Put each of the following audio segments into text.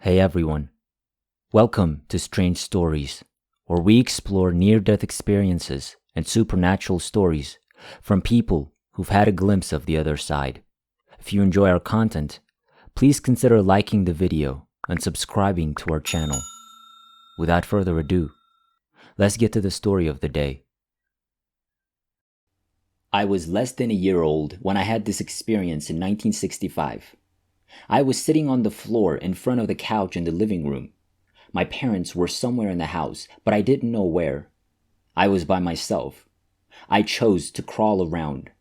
Hey everyone, welcome to Strange Stories, where we explore near-death experiences and supernatural stories from people who've had a glimpse of the other side. If you enjoy our content, please consider liking the video and subscribing to our channel. Without further ado, let's get to the story of the day. I was less than a year old when I had this experience in 1965. I was sitting on the floor in front of the couch in the living room. My parents were somewhere in the house, but I didn't know where. I was by myself. I chose to crawl around.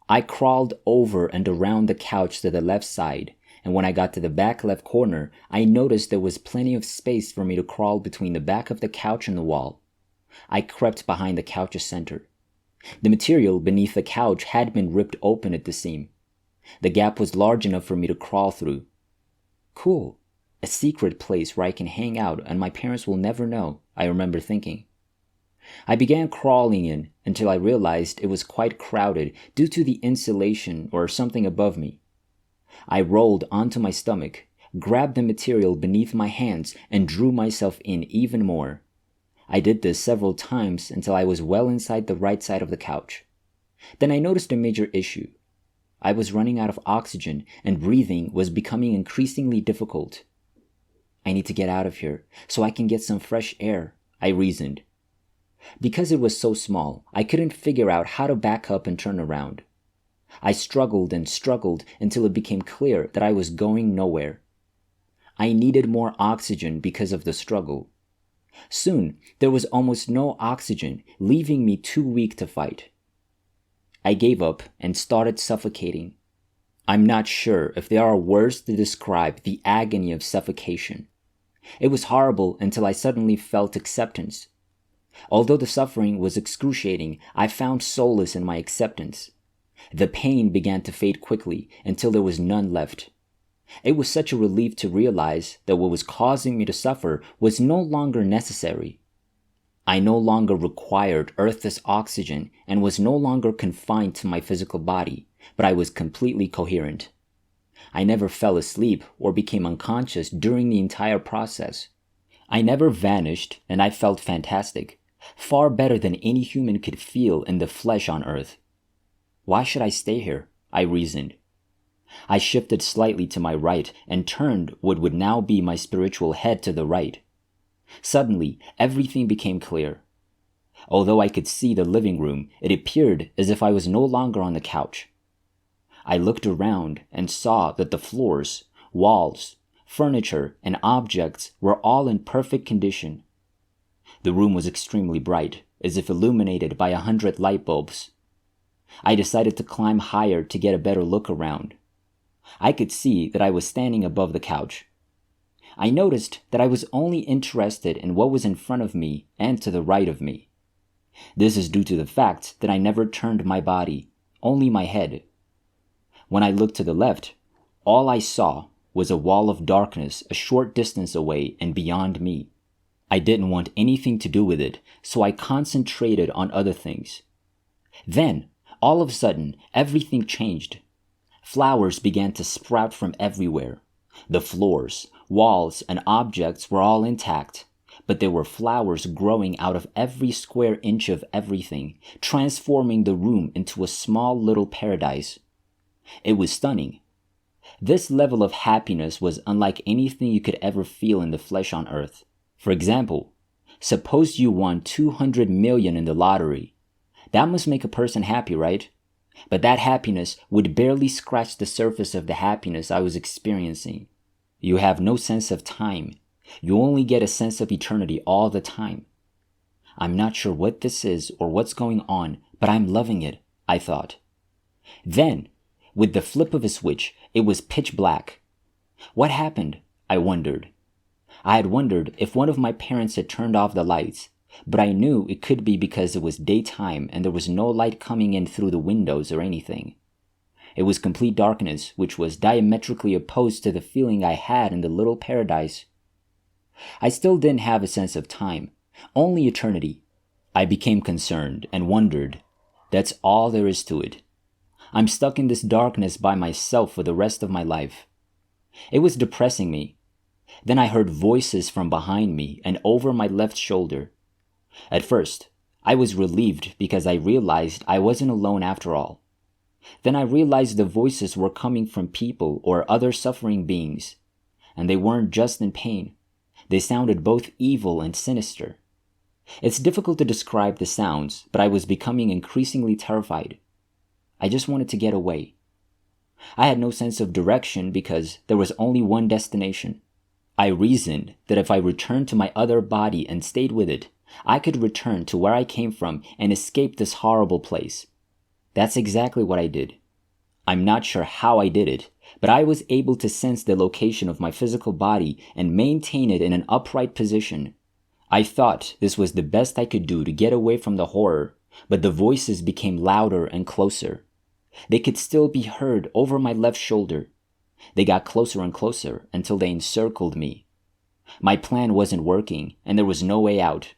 I crawled over and around the couch to the left side, and when I got to the back left corner, I noticed there was plenty of space for me to crawl between the back of the couch and the wall. I crept behind the couch's center. The material beneath the couch had been ripped open at the seam. The gap was large enough for me to crawl through. Cool. A secret place where I can hang out and my parents will never know, I remember thinking. I began crawling in until I realized it was quite crowded due to the insulation or something above me. I rolled onto my stomach, grabbed the material beneath my hands, and drew myself in even more. I did this several times until I was well inside the right side of the couch. Then I noticed a major issue. I was running out of oxygen and breathing was becoming increasingly difficult. I need to get out of here so I can get some fresh air, I reasoned. Because it was so small, I couldn't figure out how to back up and turn around. I struggled and struggled until it became clear that I was going nowhere. I needed more oxygen because of the struggle. Soon, there was almost no oxygen, leaving me too weak to fight. I gave up and started suffocating. I'm not sure if there are words to describe the agony of suffocation. It was horrible until I suddenly felt acceptance. Although the suffering was excruciating, I found solace in my acceptance. The pain began to fade quickly until there was none left. It was such a relief to realize that what was causing me to suffer was no longer necessary. I no longer required Earth's oxygen and was no longer confined to my physical body, but I was completely coherent. I never fell asleep or became unconscious during the entire process. I never vanished and I felt fantastic, far better than any human could feel in the flesh on Earth. Why should I stay here? I reasoned. I shifted slightly to my right and turned what would now be my spiritual head to the right. Suddenly, everything became clear. Although I could see the living room, it appeared as if I was no longer on the couch. I looked around and saw that the floors, walls, furniture, and objects were all in perfect condition. The room was extremely bright, as if illuminated by 100 light bulbs. I decided to climb higher to get a better look around. I could see that I was standing above the couch. I noticed that I was only interested in what was in front of me and to the right of me. This is due to the fact that I never turned my body, only my head. When I looked to the left, all I saw was a wall of darkness a short distance away and beyond me. I didn't want anything to do with it, so I concentrated on other things. Then, all of a sudden, everything changed. Flowers began to sprout from everywhere. The floors, walls, and objects were all intact, but there were flowers growing out of every square inch of everything, transforming the room into a small little paradise. It was stunning. This level of happiness was unlike anything you could ever feel in the flesh on Earth. For example, suppose you won 200 million in the lottery. That must make a person happy, right? But that happiness would barely scratch the surface of the happiness I was experiencing. You have no sense of time. You only get a sense of eternity all the time. I'm not sure what this is or what's going on, but I'm loving it, I thought. Then, with the flip of a switch, it was pitch black. What happened? I wondered. I had wondered if one of my parents had turned off the lights, but I knew it could be because it was daytime and there was no light coming in through the windows or anything. It was complete darkness, which was diametrically opposed to the feeling I had in the little paradise. I still didn't have a sense of time, only eternity. I became concerned and wondered. That's all there is to it. I'm stuck in this darkness by myself for the rest of my life. It was depressing me. Then I heard voices from behind me and over my left shoulder. At first, I was relieved because I realized I wasn't alone after all. Then I realized the voices were coming from people or other suffering beings, and they weren't just in pain. They sounded both evil and sinister. It's difficult to describe the sounds, but I was becoming increasingly terrified. I just wanted to get away. I had no sense of direction because there was only one destination. I reasoned that if I returned to my other body and stayed with it, I could return to where I came from and escape this horrible place. That's exactly what I did. I'm not sure how I did it, but I was able to sense the location of my physical body and maintain it in an upright position. I thought this was the best I could do to get away from the horror, but the voices became louder and closer. They could still be heard over my left shoulder. They got closer and closer until they encircled me. My plan wasn't working, and there was no way out.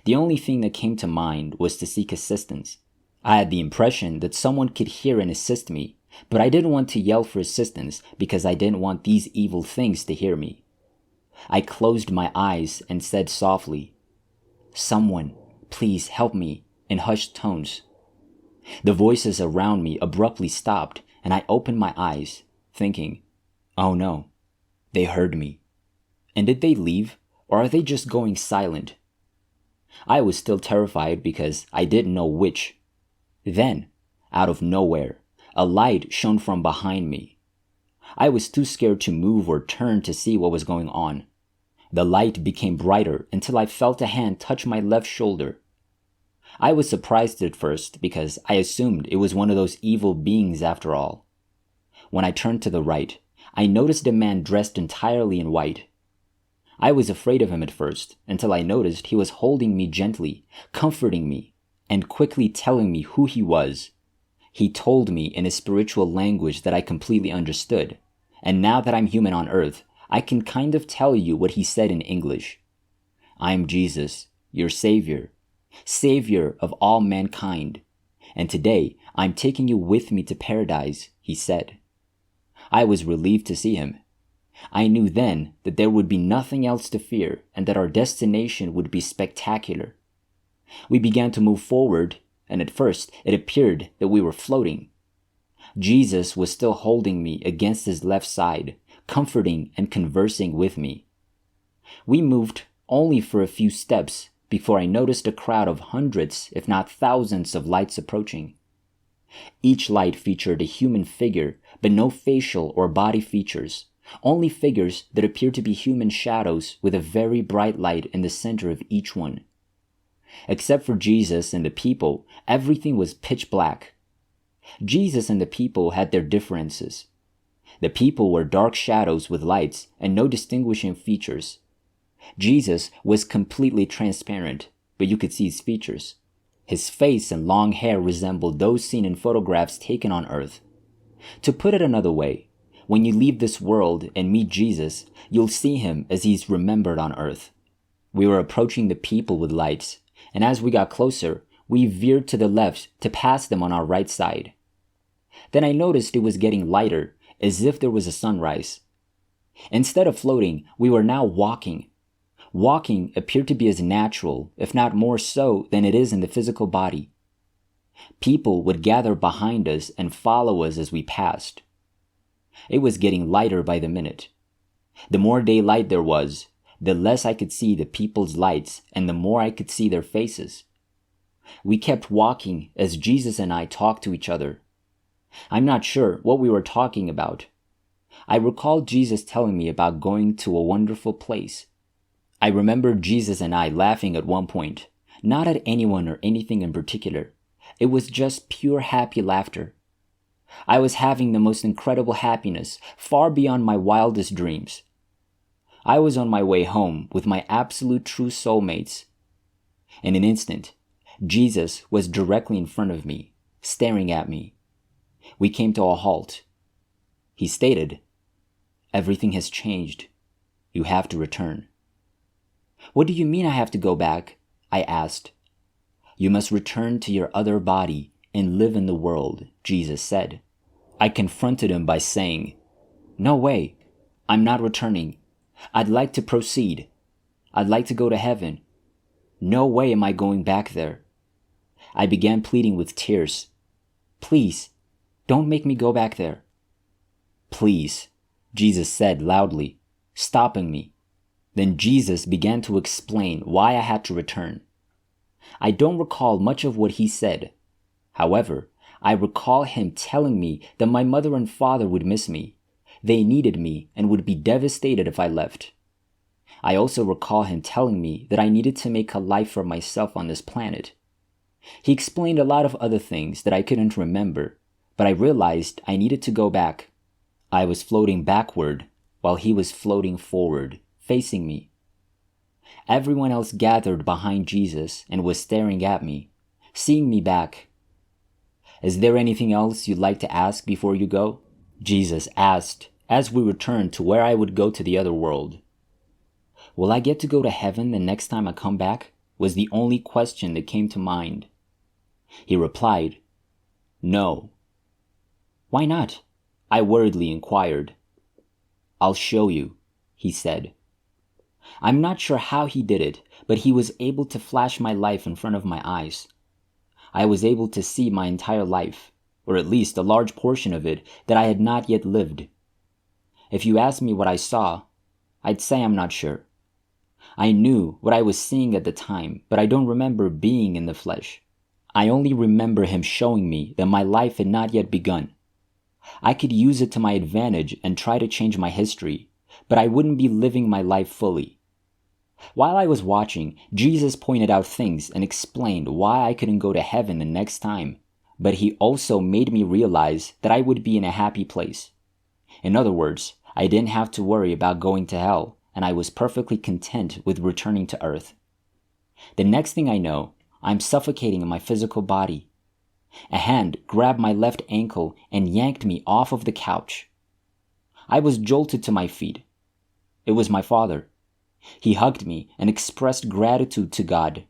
The only thing that came to mind was to seek assistance. I had the impression that someone could hear and assist me, but I didn't want to yell for assistance because I didn't want these evil things to hear me. I closed my eyes and said softly, "Someone, please help me," in hushed tones. The voices around me abruptly stopped, and I opened my eyes, thinking, "Oh no, they heard me." And did they leave, or are they just going silent? I was still terrified because I didn't know which. Then, out of nowhere, a light shone from behind me. I was too scared to move or turn to see what was going on. The light became brighter until I felt a hand touch my left shoulder. I was surprised at first because I assumed it was one of those evil beings after all. When I turned to the right, I noticed a man dressed entirely in white. I was afraid of him at first until I noticed he was holding me gently, comforting me, and quickly telling me who he was. He told me in a spiritual language that I completely understood, and now that I'm human on earth, I can kind of tell you what he said in English. "I'm Jesus, your Savior, Savior of all mankind, and today I'm taking you with me to paradise," he said. I was relieved to see him. I knew then that there would be nothing else to fear and that our destination would be spectacular. We began to move forward, and at first it appeared that we were floating. Jesus was still holding me against his left side, comforting and conversing with me. We moved only for a few steps before I noticed a crowd of hundreds, if not thousands, of lights approaching. Each light featured a human figure, but no facial or body features, only figures that appeared to be human shadows with a very bright light in the center of each one. Except for Jesus and the people, everything was pitch black. Jesus and the people had their differences. The people were dark shadows with lights and no distinguishing features. Jesus was completely transparent, but you could see his features. His face and long hair resembled those seen in photographs taken on Earth. To put it another way, when you leave this world and meet Jesus, you'll see him as he's remembered on Earth. We were approaching the people with lights, and as we got closer, we veered to the left to pass them on our right side. Then I noticed it was getting lighter, as if there was a sunrise. Instead of floating, we were now walking. Walking appeared to be as natural, if not more so, than it is in the physical body. People would gather behind us and follow us as we passed. It was getting lighter by the minute. The more daylight there was, the less I could see the people's lights and the more I could see their faces. We kept walking as Jesus and I talked to each other. I'm not sure what we were talking about. I recall Jesus telling me about going to a wonderful place. I remember Jesus and I laughing at one point, not at anyone or anything in particular. It was just pure happy laughter. I was having the most incredible happiness, far beyond my wildest dreams. I was on my way home with my absolute true soulmates. In an instant, Jesus was directly in front of me, staring at me. We came to a halt. He stated, "Everything has changed. You have to return." "What do you mean I have to go back?" I asked. "You must return to your other body and live in the world," Jesus said. I confronted him by saying, "No way. I'm not returning. I'd like to proceed. I'd like to go to heaven. No way am I going back there. I began pleading with tears. Please, don't make me go back there. Please, Jesus said loudly, stopping me. Then Jesus began to explain why I had to return. I don't recall much of what he said. However, I recall him telling me that my mother and father would miss me. They needed me and would be devastated if I left. I also recall him telling me that I needed to make a life for myself on this planet. He explained a lot of other things that I couldn't remember, but I realized I needed to go back. I was floating backward while he was floating forward, facing me. Everyone else gathered behind Jesus and was staring at me, seeing me back. Is there anything else you'd like to ask before you go? Jesus asked as we returned to where I would go to the other world. Will I get to go to heaven the next time I come back? Was the only question that came to mind. He replied, No. Why not? I worriedly inquired. I'll show you, he said. I'm not sure how he did it, but he was able to flash my life in front of my eyes. I was able to see my entire life, or at least a large portion of it that I had not yet lived. If you asked me what I saw, I'd say I'm not sure. I knew what I was seeing at the time, but I don't remember being in the flesh. I only remember him showing me that my life had not yet begun. I could use it to my advantage and try to change my history, but I wouldn't be living my life fully. While I was watching, Jesus pointed out things and explained why I couldn't go to heaven the next time, but he also made me realize that I would be in a happy place. In other words, I didn't have to worry about going to hell, and I was perfectly content with returning to earth. The next thing I know, I'm suffocating in my physical body. A hand grabbed my left ankle and yanked me off of the couch. I was jolted to my feet. It was my father. He hugged me and expressed gratitude to God.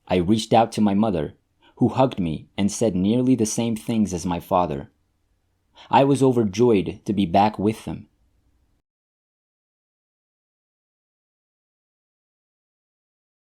I reached out to my mother, who hugged me and said nearly the same things as my father. I was overjoyed to be back with them.